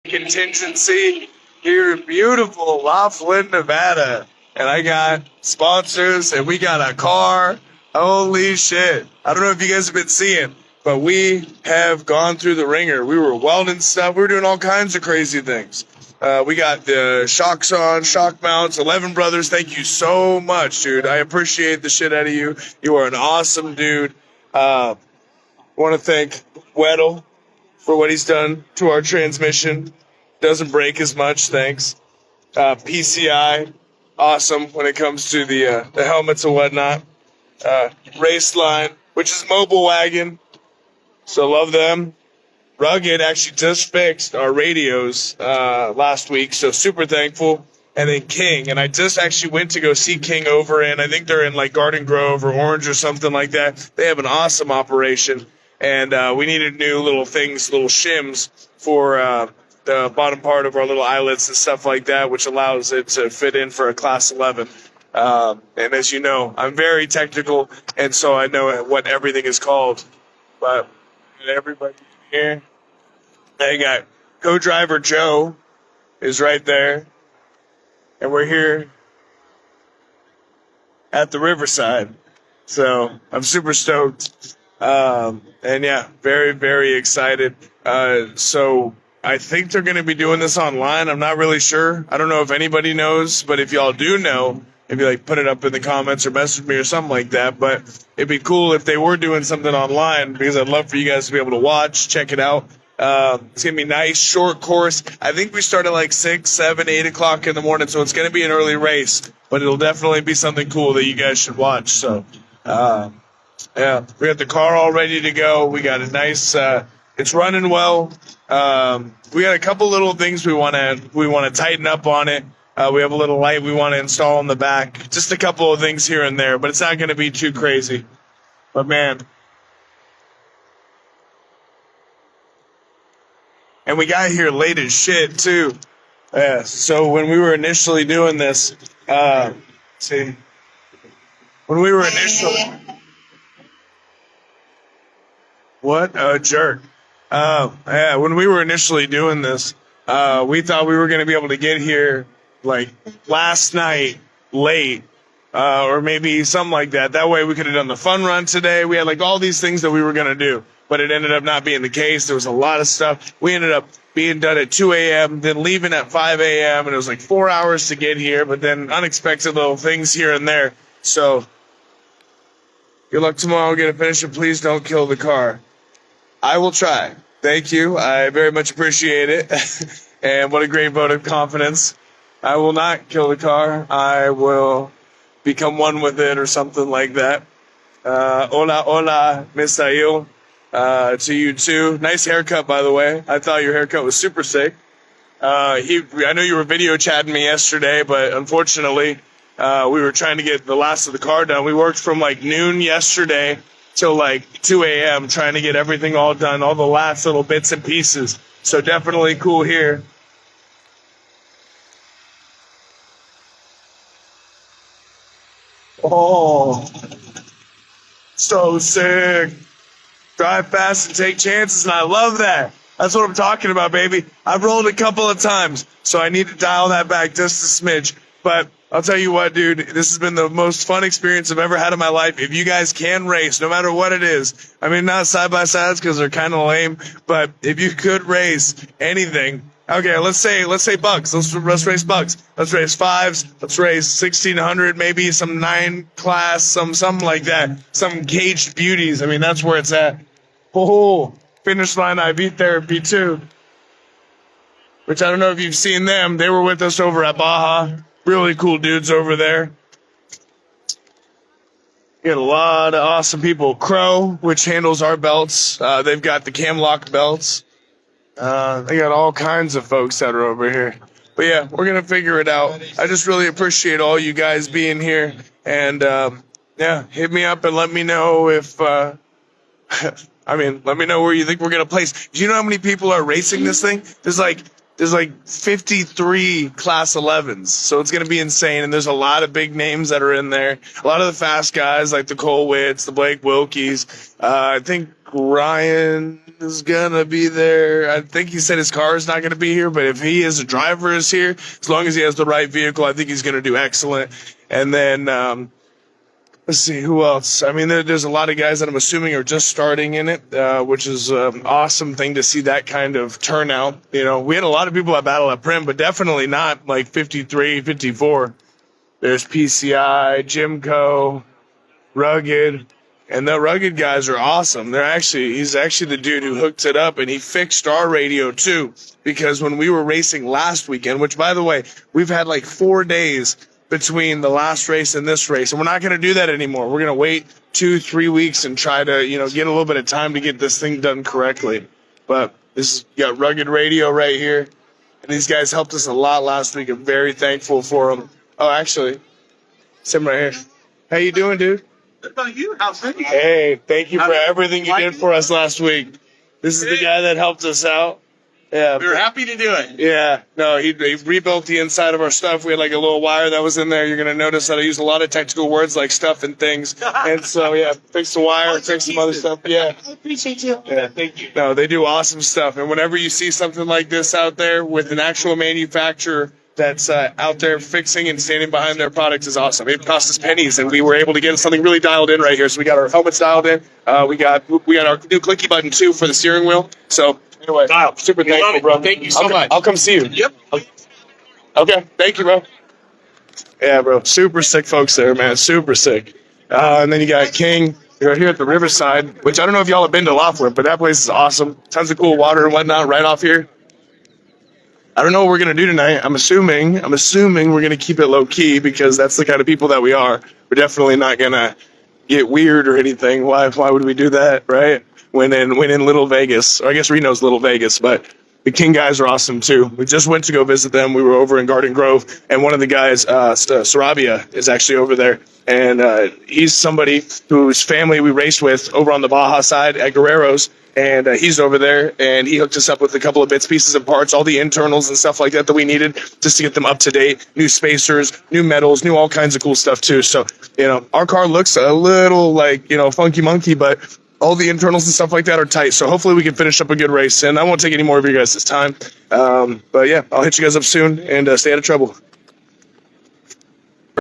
contingency here in beautiful Laughlin, Nevada. And I got sponsors and we got a car. Holy shit. I don't know if you guys have been seeing, but we have gone through the ringer. We were welding stuff. We were doing all kinds of crazy things. We got the shocks on, shock mounts, 11 Brothers. Thank you so much, dude. I appreciate the shit out of you. You are an awesome dude. Want to thank Weddle for what he's done to our transmission. Doesn't break as much, thanks. PCI, awesome when it comes to the helmets and whatnot. Raceline, which is Mobile Wagon, so love them. Rugged actually just fixed our radios last week, so super thankful. And then King, and I just actually went to go see King over in, I think they're in like Garden Grove or Orange or something like that. They have an awesome operation, and we needed new little things, little shims for the bottom part of our little eyelets and stuff like that, which allows it to fit in for a Class 11. And as you know, I'm very technical, and so I know what everything is called. But everybody here, I got co-driver Joe is right there, and we're here at the Riverside. So I'm super stoked, and yeah, very, very excited. So I think they're going to be doing this online. I'm not really sure. I don't know if anybody knows, but if y'all do know, maybe like put it up in the comments or message me or something like that. But it'd be cool if they were doing something online, because I'd love for you guys to be able to watch, check it out. It's going to be a nice, short course. I think we start at like 6, 7, 8 o'clock in the morning, so it's going to be an early race. But it'll definitely be something cool that you guys should watch. So, yeah, we got the car all ready to go. We got a nice, it's running well. We got a couple little things we want to tighten up on it. We have a little light we want to install in the back. Just a couple of things here and there, but it's not going to be too crazy. But, man. And we got here late as shit, too. Yeah, so when we were initially doing this, when we were initially... What a jerk. Yeah, when we were initially doing this, we thought we were going to be able to get here like last night late, or maybe something like that. That way we could have done the fun run today. We had like all these things that we were going to do, but it ended up not being the case. There was a lot of stuff. We ended up being done at 2 a.m., then leaving at 5 a.m., and it was like 4 hours to get here, but then unexpected little things here and there. So good luck tomorrow. Get it finished, and please don't kill the car. I will try. Thank you. I very much appreciate it. And what a great vote of confidence. I will not kill the car. I will become one with it or something like that. Hola, hola, Misael. To you too. Nice haircut, by the way. I thought your haircut was super sick. I know you were video chatting me yesterday, but unfortunately, we were trying to get the last of the car done. We worked from like noon yesterday till like 2 a.m. trying to get everything all done, all the last little bits and pieces. So definitely cool here. Oh, so sick. Drive fast and take chances, and I love that. That's what I'm talking about, baby. I've rolled a couple of times, so I need to dial that back just a smidge. But I'll tell you what, dude, this has been the most fun experience I've ever had in my life. If you guys can race, no matter what it is, I mean, not side-by-sides because they're kind of lame, but if you could race anything, okay, let's say bucks. Let's race bucks. Let's race fives. Let's race 1600, maybe some 9 class, something like that. Some caged beauties. I mean, that's where it's at. Oh, finish line IV therapy too. Which I don't know if you've seen them. They were with us over at Baja. Really cool dudes over there. We got a lot of awesome people. Crow, which handles our belts. They've got the Camlock belts. They got all kinds of folks that are over here. But yeah, we're going to figure it out. I just really appreciate all you guys being here. And yeah, hit me up and let me know if... let me know where you think we're going to place. Do you know how many people are racing this thing? There's like 53 Class 11s, so it's going to be insane. And there's a lot of big names that are in there. A lot of the fast guys like the Cole Witts, the Blake Wilkies. I think Ryan is gonna be there. I think he said his car is not gonna be here, but if he as a driver is here, as long as he has the right vehicle, I think he's gonna do excellent. And then let's see who else. I mean, there's a lot of guys that I'm assuming are just starting in it, which is an awesome thing to see that kind of turnout. You know, we had a lot of people at Battle at Prim, but definitely not like 53, 54. There's PCI, Jimco, Rugged, and the Rugged guys are awesome. He's actually the dude who hooked it up, and he fixed our radio too. Because when we were racing last weekend, which by the way, we've had like 4 days between the last race and this race, and we're not going to do that anymore. We're going to wait 2-3 weeks and try to, get a little bit of time to get this thing done correctly. But you got Rugged Radio right here, and these guys helped us a lot last week. I'm very thankful for them. Oh, actually, it's him right here. How you doing, dude? What about you? How's it? Hey, thank you for everything you did for us last week. This is the guy that helped us out. Yeah, We were happy to do it. yeah. No, he rebuilt the inside of our stuff. We had like a little wire that was in there. You're gonna notice that I use a lot of technical words like stuff and things. And so yeah, fix the wire, fix some other stuff. Yeah. I appreciate you. Yeah, thank you. No, they do awesome stuff. And whenever you see something like this out there with an actual manufacturer that's out there fixing and standing behind their products is awesome. It cost us pennies, and we were able to get something really dialed in right here. So we got our helmets dialed in. We got our new clicky button too for the steering wheel. So anyway, super thankful, bro. Thank you so much. I'll come see you. Yep. Okay, thank you, bro. Yeah, bro. Super sick folks there, man. Super sick. And then you got King. You're here at the Riverside, which I don't know if y'all have been to Laughlin, but that place is awesome. Tons of cool water and whatnot right off here. I don't know what we're gonna do tonight. I'm assuming we're gonna keep it low key because that's the kind of people that we are. We're definitely not gonna get weird or anything. Why would we do that, right? When in Little Vegas, or I guess Reno's Little Vegas, but the King guys are awesome too. We just went to go visit them. We were over in Garden Grove, and one of the guys, Sarabia, is actually over there. And he's somebody whose family we raced with over on the Baja side at Guerrero's. And he's over there, and he hooked us up with a couple of bits, pieces, and parts, all the internals and stuff like that we needed just to get them up to date. New spacers, new metals, new all kinds of cool stuff too. So, our car looks a little like, funky monkey, but all the internals and stuff like that are tight. So hopefully we can finish up a good race, and I won't take any more of your guys this time. But yeah, I'll hit you guys up soon, and stay out of trouble.